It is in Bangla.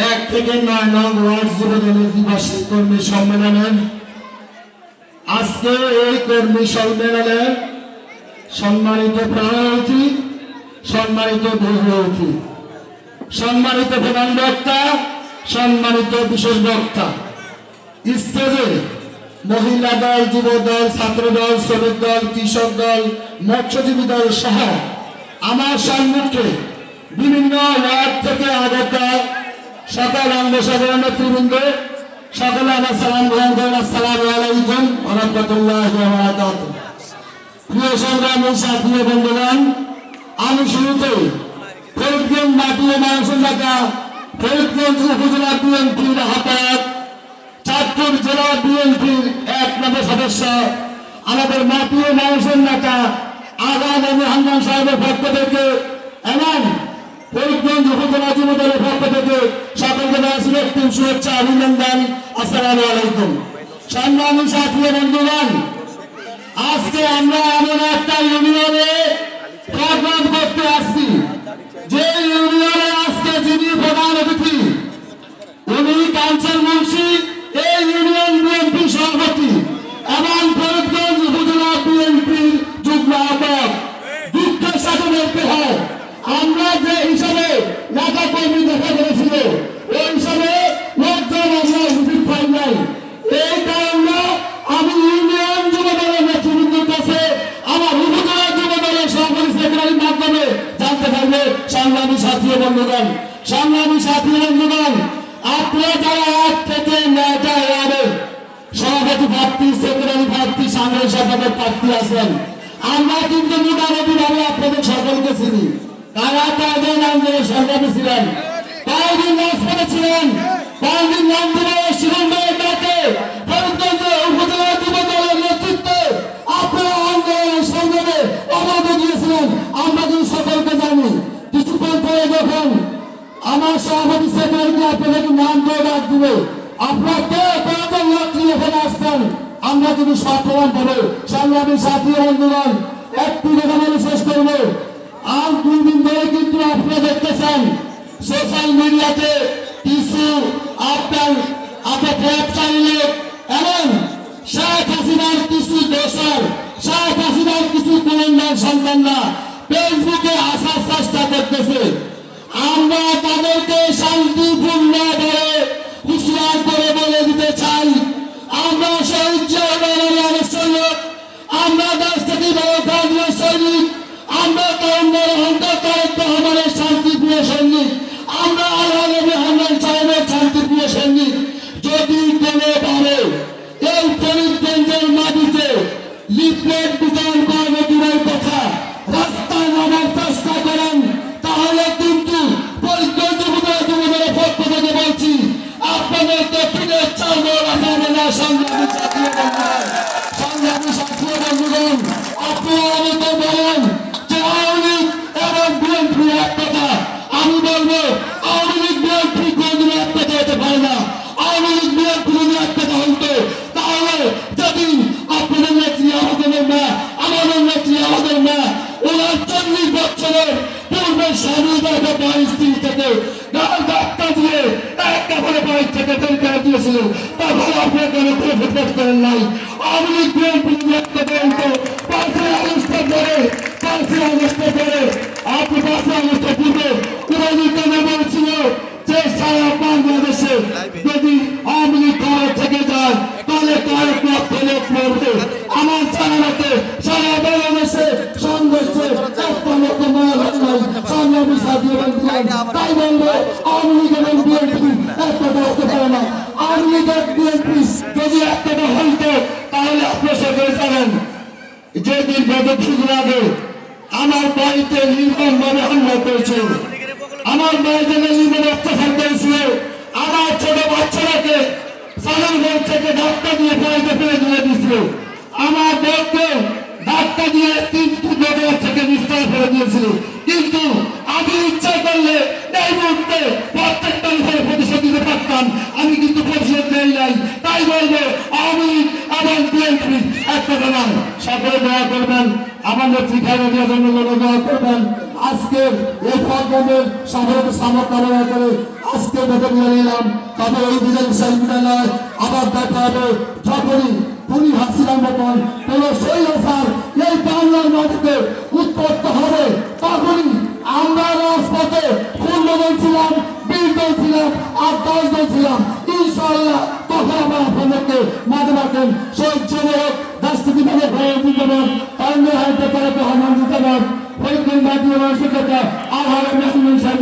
এক থেকে ৯ নং ওয়ার্ড যুবদলের দ্বিবার্ষিক কর্মী সম্মেলনের আজকে এই কর্মী সম্মেলনে সম্মানিত প্রধান অতিথি, সম্মানিত বহু অতিথি, সম্মানিত প্রধান বক্তা, সম্মানিত বিশেষ বক্তা, স্টেজে মহিলা দল, যুব দল, ছাত্র দল, শ্রমিক দল, কৃষক দল, মৎস্যজীবী দল সহ আমার সম্মুখে বিভিন্ন ওয়ার্ড থেকে আগত সকল অঙ্গসাগর নেতৃবৃন্দ সকলে আমার সালাম গ্রহণ করেন। আসসালামু আলাইকুম ওয়া রাহমাতুল্লাহি ওয়া বারাকাতুহু। প্রিয় সংগ্রামী সাথী বন্ধুগণ, আমি শুরুতে ফরিদগঞ্জ মাটি ও মানুষের এলাকা ফরিদগঞ্জ উপজেলা বিএনপির আহ্বায়ক, চাঁদপুর জেলা বিএনপির ১ নম্বর সদস্য, আমাদের মাটি ও মানুষের এলাকা আগামী হান্নান সাহেবের পক্ষ থেকে এবং ফরিদগঞ্জ উপজেলা যুব দলের পক্ষ থেকে সকলকে জানাচ্ছি শুভেচ্ছা, অভিনন্দন। আসসালামু আলাইকুম। সংগ্রামী সাথী বন্ধুগণ, আজকে আমরা এমন একটা ইউনিয়নে প্রোগ্রাম করতে আসছি যে ইউনিয়নে আজকে যিনি প্রধান অতিথি উনি কাউন্সিল মুন্সি, এই ইউনিয়ন বিএনপি সভাপতি এবং ফরিদগঞ্জ উপজেলা বিএনপির যুগ্ম আহ্বায়ক। দুঃখের সাথে বলতে হয় আমরা যে হিসাবে নেতা কর্মী দেখা করেছিল ওই হিসাবে লোকজন আমরা উপস্থিত পাই নাই। এই কারণে আমি ইউনিয়ন যুব দলের নেতৃবৃন্দের কাছে আমার উপজেলা যুব দলের সভাপতি সেক্রেটারির মাধ্যমে জানতে পারবে। সংগ্রামী সাথী বন্ধুগণ, সংগ্রামী সাথী বন্ধুগণ, আপনারা যারা ১ থেকে ৯টা ওয়ার্ডে সভাপতি প্রার্থী, সেক্রেটারি প্রার্থী, সাংগঠনিক সম্পাদক প্রার্থী আছেন, আমরা কিন্তু মোটামুটি ভাবে আপনাদের সকলকে চিনি। কারা তাদের নাম ধরে সংগ্রামী ছিলেন, কয়েকদিন রাজপথে ছিলেন, কয়েকদিন নাম ধরে শিরোমণির ডাকে ফরিদগঞ্জ উপজেলা যুব দলের নেতৃত্বে আপনারা আন্দোলনের সংগ্রামে অবদান দিয়েছিলেন, আমরা কিন্তু সকলকে জানি। কিছুক্ষণ পরে যখন আমার সভাপতি সেক্রেটারি আপনাদেরকে নাম ধরে ডাক দিবে, আপনারা কয়েকজন নেত্রী এখানে আসছেন, আমরা কিন্তু সব প্রমাণ পাবো। সংগ্রামী সাথী বন্ধুগণ, একটু কথা বলে শেষ করবো। আজ 2 দিন ধরে কিন্তু আপনারা দেখতেছেন সোশ্যাল মিডিয়াতে কিছু আপনার চ্যানেলে এবং শেখ হাসিনার কিছু দোষর, শেখ হাসিনার কিছু কুলঙ্গার সন্তানরা ফেসবুকে আসার চেষ্টা করতেছে। আমরা তাদেরকে শান্তিপূর্ণ ভাবে হুঁশিয়ার করে বলে দিতে চাই, আমরা শহীদ জিয়া রহমানের সৈনিক, আমরা দেশ থেকে ভারতের সৈনিক, আমরা রহমানের শান্তিপ্রিয় সৈনিক, আমরা আল্লাহ নবী হান্নান সাহেবের শান্তিপ্রিয় সৈনিক। যদি কোনোভাবে এই ফরিদগঞ্জের মাটিতে লিফলেট বিতরণ করার দূরের কথা রাস্তায় নামার চেষ্টা করেন, তাহলে কিন্তু ফরিদগঞ্জ উপজেলা যুব দলের পক্ষ থেকে বলছি আপনাদেরকে ফিরে চাইবো রাখাবে না। সংগ্রামী সাথী বন্ধুগণ, সংগ্রামী সাথী বন্ধুগণ, আপনারা আমাকে বলেন যে আওয়ামী লীগ এবং বিএনপি এক কথা, আমি বলবো আওয়ামী লীগ বিএনপি কোনদিন এক কথা হতে পারে না। আওয়ামী লীগ বিএনপি যদি এক কথা হইতো তাহলে যেদিন আপনাদের নেত্রী আমাদের মা, আমাদের নেত্রী আমাদের মা, ওনার ৪০ বছরের পূর্বের স্বাধীনতা পরিস্থিতি থেকে ধাক্কা দিয়ে এক কাপড়ে বাড়ি থেকে বের করে দিয়েছিল, তখন আপনার কেন কোনো প্রকাশ করেন নাই। আওয়ামী লীগ বিএনপি এক কথা হইতো ৫ই আগস্টের পরে, ৫ই আগস্টের পরে আপনি ৫ই আগস্টের পূর্বে পুরানিকনে বলছিল যে সারা বাংলাদেশে যদি আওয়ামী লীগ ভারত থেকে যায় তাহলে কয়েক লক্ষ লোক মরবে। আমার জানাতে সারা বাংলাদেশে সংঘর্ষে ১ লক্ষ মারা যায়। সংগ্রামী সাথী বন্ধুগণ, তাই বলবো আওয়ামী লীগ এবং বিএনপি এক কথা হতে পারে না। আওয়ামী লীগ এবং বিএনপি যদি এক কথা হইতো তাহলে আপনার সকলে জানেন যেদিন গত কিছুদিন আগে আমার বাড়িতে নির্মমভাবে হামলা করেছে, আমার বাড়িতে নির্মম অত্যাচার করেছিল, আমার ছোট বাচ্চারাকে সালামগঞ্জ থেকে ধাক্কা দিয়ে বাড়িতে ফেলে দিয়ে দিয়েছিল, আমার বউকে ধাক্কা দিয়ে ৩ নগর থেকে নিস্তার ফেলে দিয়েছিল। কিন্তু আমি ইচ্ছা করলে এই মুহূর্তে প্রত্যেকটা ঘরে প্রতিশোধ দিতে পারতাম, আমি কিন্তু প্রতিশোধ দেই নাই। তাই বলবো আওয়ামী লীগ এবং বিএনপি এক কথা নয়। সকলে দোয়া করবেন, আমার নেত্রী খালেদা জিয়ার জন্য দোয়া করবেন। আজকে এই ফলবন্ধের সাধারণত সামর্থ্য কামনা করে আজকে মতো নিয়ে নিলাম। তবে এই বিশ্ববিদ্যালয় আবার দেখা হবে যখনই তুমি হাসিনার মতন কোন স্বৈরাচার এই বাংলার মাটিতে উৎপন্ন হবে, তখনই আমরা রাজপথে 15 জন ছিলাম, 20 জন ছিলাম, আর 10 জন ছিলাম। ইনশাআল্লাহ তখন আমরা আপনাদেরকে মাঝে মাঝে শহীদ যুবক রাষ্ট্রপতিভাবে ভয় জিন্দাবাদ, তান্ডে হাইতে তারা হমান জিন্দাবাদ, ফরিদগঞ্জ মাটি মানুষের কথা আর হারাম মেহমান সাহেব